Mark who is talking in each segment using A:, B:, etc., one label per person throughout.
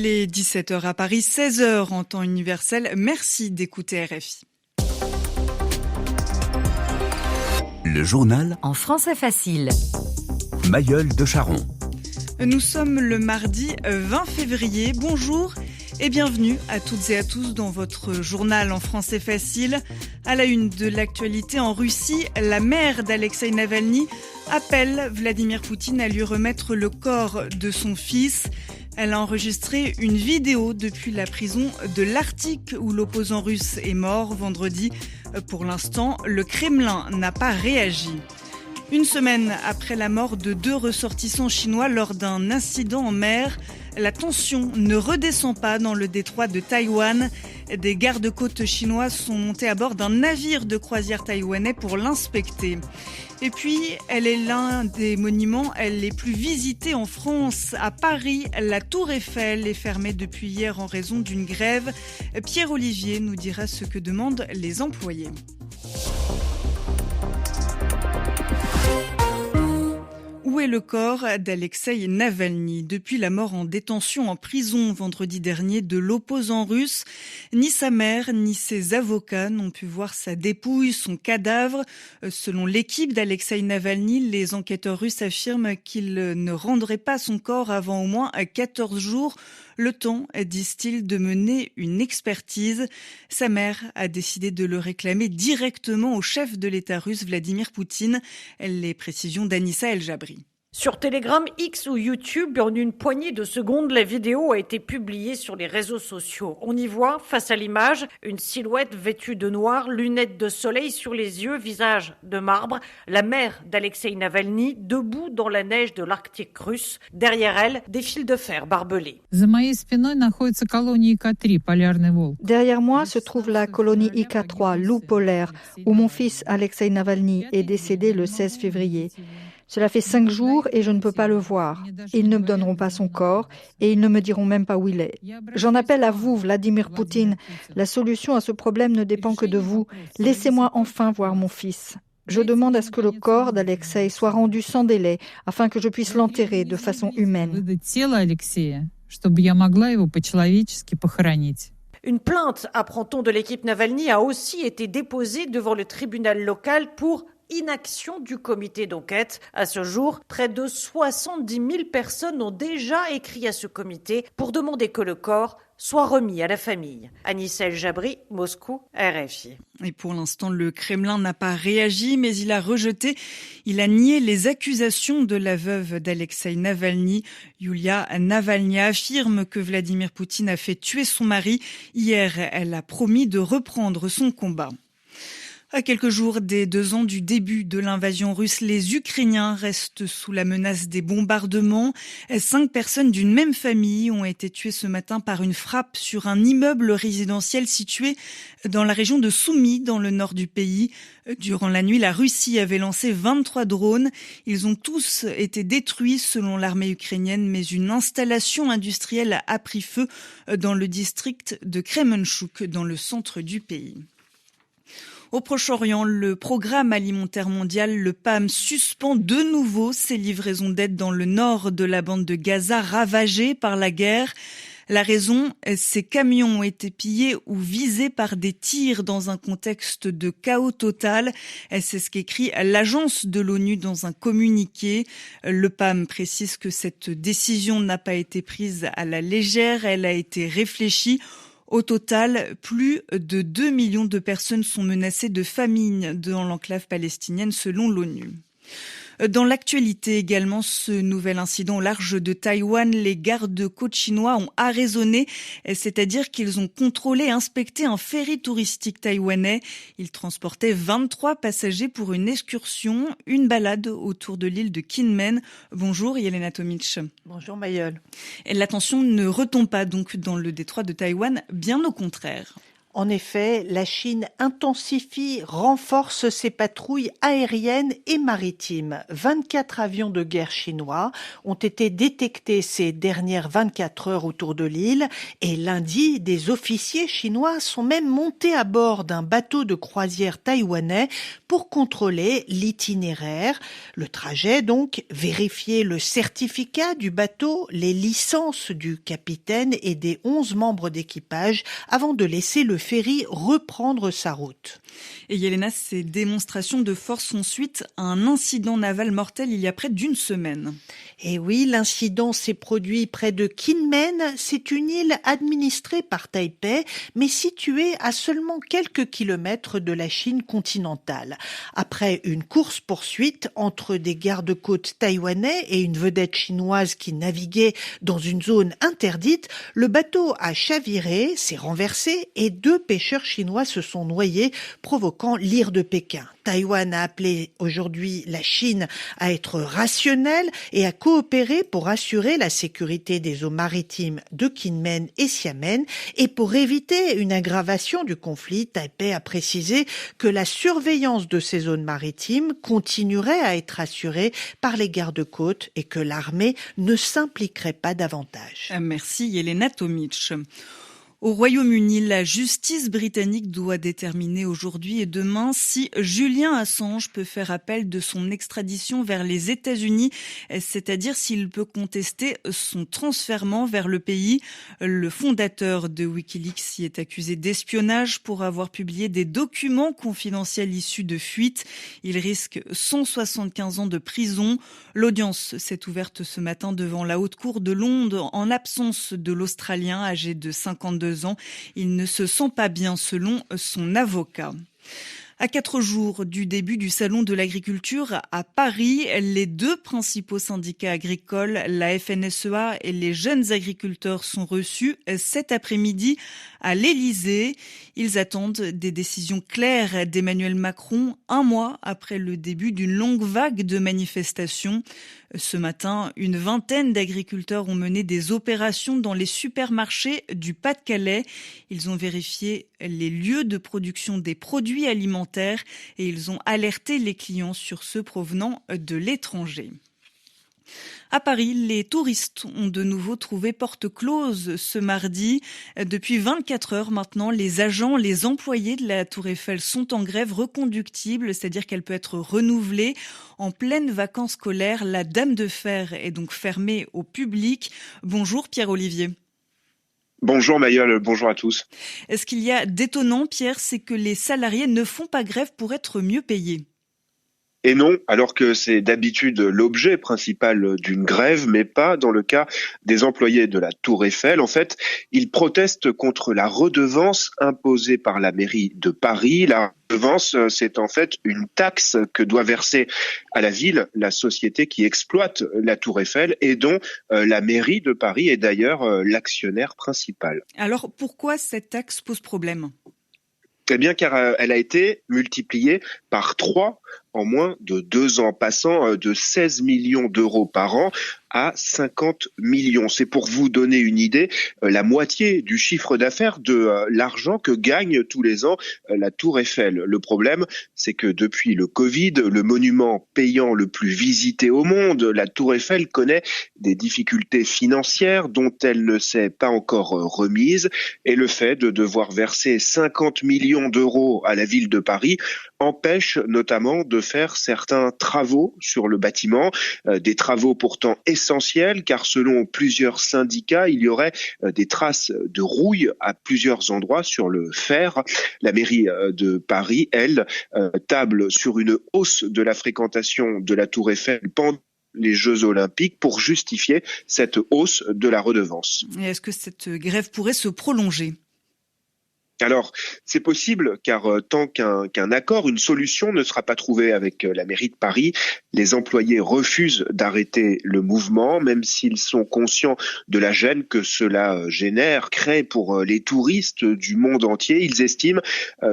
A: Il est 17h à Paris, 16h en temps universel. Merci d'écouter RFI.
B: Le journal
C: en français facile.
B: Mayol de Charon.
A: Nous sommes le mardi 20 février. Bonjour et bienvenue à toutes et à tous dans votre journal en français facile. À la une de l'actualité en Russie, la mère d'Alexeï Navalny appelle Vladimir Poutine à lui remettre le corps de son fils. Elle a enregistré une vidéo depuis la prison de l'Arctique où l'opposant russe est mort vendredi. Pour l'instant, le Kremlin n'a pas réagi. Une semaine après la mort de 2 ressortissants chinois lors d'un incident en mer, la tension ne redescend pas dans le détroit de Taïwan. Des gardes-côtes chinois sont montés à bord d'un navire de croisière taïwanais pour l'inspecter. Et puis, elle est l'un des monuments les plus visités en France. À Paris, la Tour Eiffel est fermée depuis hier en raison d'une grève. Pierre Olivier nous dira ce que demandent les employés. Où est le corps d'Alexeï Navalny ? Depuis la mort en détention en prison vendredi dernier de l'opposant russe, ni sa mère ni ses avocats n'ont pu voir sa dépouille, son cadavre. Selon l'équipe d'Alexeï Navalny, les enquêteurs russes affirment qu'ils ne rendraient pas son corps avant au moins 14 jours. Le temps, disent-ils, de mener une expertise. Sa mère a décidé de le réclamer directement au chef de l'État russe, Vladimir Poutine. Les précisions d'Anissa El-Jabri.
D: Sur Telegram, X ou YouTube, en une poignée de secondes, la vidéo a été publiée sur les réseaux sociaux. On y voit, face à l'image, une silhouette vêtue de noir, lunettes de soleil sur les yeux, visage de marbre, la mère d'Alexeï Navalny, debout dans la neige de l'Arctique russe. Derrière elle, des fils de fer barbelés.
E: Derrière moi se trouve la colonie IK-3, loup polaire, où mon fils Alexeï Navalny est décédé le 16 février. Cela fait 5 jours et je ne peux pas le voir. Ils ne me donneront pas son corps et ils ne me diront même pas où il est. J'en appelle à vous, Vladimir Poutine. La solution à ce problème ne dépend que de vous. Laissez-moi enfin voir mon fils. Je demande à ce que le corps d'Alexeï soit rendu sans délai afin que je puisse l'enterrer de façon humaine.
D: Une plainte, apprend-on, de l'équipe Navalny a aussi été déposée devant le tribunal local pour inaction du comité d'enquête. À ce jour, près de 70 000 personnes ont déjà écrit à ce comité pour demander que le corps soit remis à la famille. Anissa El-Jabri, Moscou, RFI.
A: Et pour l'instant, le Kremlin n'a pas réagi, mais il a nié les accusations de la veuve d'Alexeï Navalny. Yulia Navalnya affirme que Vladimir Poutine a fait tuer son mari. Hier, elle a promis de reprendre son combat. À quelques jours des 2 ans du début de l'invasion russe, les Ukrainiens restent sous la menace des bombardements. 5 personnes d'une même famille ont été tuées ce matin par une frappe sur un immeuble résidentiel situé dans la région de Soumy, dans le nord du pays. Durant la nuit, la Russie avait lancé 23 drones. Ils ont tous été détruits selon l'armée ukrainienne, mais une installation industrielle a pris feu dans le district de Kremenchuk, dans le centre du pays. Au Proche-Orient, le programme alimentaire mondial, le PAM, suspend de nouveau ses livraisons d'aide dans le nord de la bande de Gaza ravagée par la guerre. La raison, ces camions ont été pillés ou visés par des tirs dans un contexte de chaos total. C'est ce qu'écrit l'agence de l'ONU dans un communiqué. Le PAM précise que cette décision n'a pas été prise à la légère, elle a été réfléchie. Au total, plus de 2 millions de personnes sont menacées de famine dans l'enclave palestinienne selon l'ONU. Dans l'actualité également, ce nouvel incident au large de Taïwan, les gardes-côtes chinois ont arraisonné, c'est-à-dire qu'ils ont contrôlé et inspecté un ferry touristique taïwanais. Il transportait 23 passagers pour une excursion, une balade autour de l'île de Kinmen. Bonjour Yelena Tomic.
F: Bonjour Mayol.
A: La tension ne retombe pas donc dans le détroit de Taïwan, bien au contraire.
C: En effet, la Chine intensifie, renforce ses patrouilles aériennes et maritimes. 24 avions de guerre chinois ont été détectés ces dernières 24 heures autour de l'île et lundi, des officiers chinois sont même montés à bord d'un bateau de croisière taïwanais pour contrôler l'itinéraire, le trajet donc, vérifier le certificat du bateau, les licences du capitaine et des 11 membres d'équipage avant de laisser le ferry reprendre sa route.
A: Et Yelena, ces démonstrations de force font suite à un incident naval mortel il y a près d'une semaine.
C: Et oui, l'incident s'est produit près de Kinmen. C'est une île administrée par Taipei, mais située à seulement quelques kilomètres de la Chine continentale. Après une course-poursuite entre des gardes-côtes taïwanais et une vedette chinoise qui naviguait dans une zone interdite, le bateau a chaviré, s'est renversé et 2 pêcheurs chinois se sont noyés, provoquant l'ire de Pékin. Taïwan a appelé aujourd'hui la Chine à être rationnelle et à coopérer pour assurer la sécurité des eaux maritimes de Kinmen et Xiamen. Et pour éviter une aggravation du conflit, Taipei a précisé que la surveillance de ces zones maritimes continuerait à être assurée par les gardes-côtes et que l'armée ne s'impliquerait pas davantage.
A: Merci Yelena Tomic. Au Royaume-Uni, la justice britannique doit déterminer aujourd'hui et demain si Julian Assange peut faire appel de son extradition vers les États-Unis, c'est-à-dire s'il peut contester son transfèrement vers le pays. Le fondateur de Wikileaks y est accusé d'espionnage pour avoir publié des documents confidentiels issus de fuites. Il risque 175 ans de prison. L'audience s'est ouverte ce matin devant la Haute Cour de Londres en l'absence de l'Australien âgé de 52 ans. Il ne se sent pas bien selon son avocat. À 4 jours du début du Salon de l'agriculture à Paris, les 2 principaux syndicats agricoles, la FNSEA et les jeunes agriculteurs, sont reçus cet après-midi à l'Élysée. Ils attendent des décisions claires d'Emmanuel Macron, un mois après le début d'une longue vague de manifestations. Ce matin, une vingtaine d'agriculteurs ont mené des opérations dans les supermarchés du Pas-de-Calais. Ils ont vérifié les lieux de production des produits alimentaires et ils ont alerté les clients sur ceux provenant de l'étranger. À Paris, les touristes ont de nouveau trouvé porte close ce mardi. Depuis 24 heures maintenant, les agents, les employés de la Tour Eiffel sont en grève reconductible, c'est-à-dire qu'elle peut être renouvelée. En pleine vacances scolaires, la Dame de Fer est donc fermée au public. Bonjour Pierre-Olivier.
F: Bonjour Mayol, bonjour à tous.
A: Ce qu'il y a d'étonnant, Pierre, c'est que les salariés ne font pas grève pour être mieux payés.
F: Et non, alors que c'est d'habitude l'objet principal d'une grève, mais pas dans le cas des employés de la Tour Eiffel. En fait, ils protestent contre la redevance imposée par la mairie de Paris. La redevance, c'est en fait une taxe que doit verser à la ville la société qui exploite la Tour Eiffel et dont la mairie de Paris est d'ailleurs l'actionnaire principal.
A: Alors pourquoi cette taxe pose problème ?
F: Eh bien, car elle a été multipliée par 3 en moins de 2 ans, passant de 16 millions d'euros par an à 50 millions. C'est pour vous donner une idée, la moitié du chiffre d'affaires de l'argent que gagne tous les ans la Tour Eiffel. Le problème, c'est que depuis le Covid, le monument payant le plus visité au monde, la Tour Eiffel connaît des difficultés financières dont elle ne s'est pas encore remise. Et le fait de devoir verser 50 millions d'euros à la ville de Paris empêche notamment de faire certains travaux sur le bâtiment, des travaux pourtant essentiels car selon plusieurs syndicats, il y aurait des traces de rouille à plusieurs endroits sur le fer. La mairie de Paris, elle, table sur une hausse de la fréquentation de la Tour Eiffel pendant les Jeux Olympiques pour justifier cette hausse de la redevance.
A: Et est-ce que cette grève pourrait se prolonger ?
F: Alors, c'est possible car tant qu'un accord, une solution ne sera pas trouvée avec la mairie de Paris, les employés refusent d'arrêter le mouvement, même s'ils sont conscients de la gêne que cela crée pour les touristes du monde entier. Ils estiment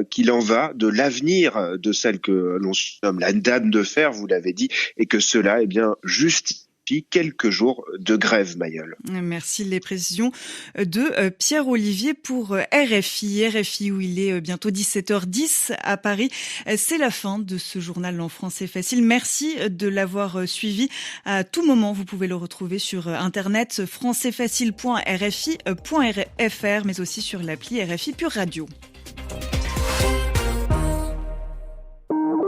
F: qu'il en va de l'avenir de celle que l'on nomme la Dame de Fer, vous l'avez dit, et que cela, justifie garantit quelques jours de grève, Mayol.
A: Merci. Les précisions de Pierre-Olivier pour RFI où il est bientôt 17h10 à Paris. C'est la fin de ce journal en français facile. Merci de l'avoir suivi à tout moment. Vous pouvez le retrouver sur internet françaisfacile.rfi.fr mais aussi sur l'appli RFI Pure Radio.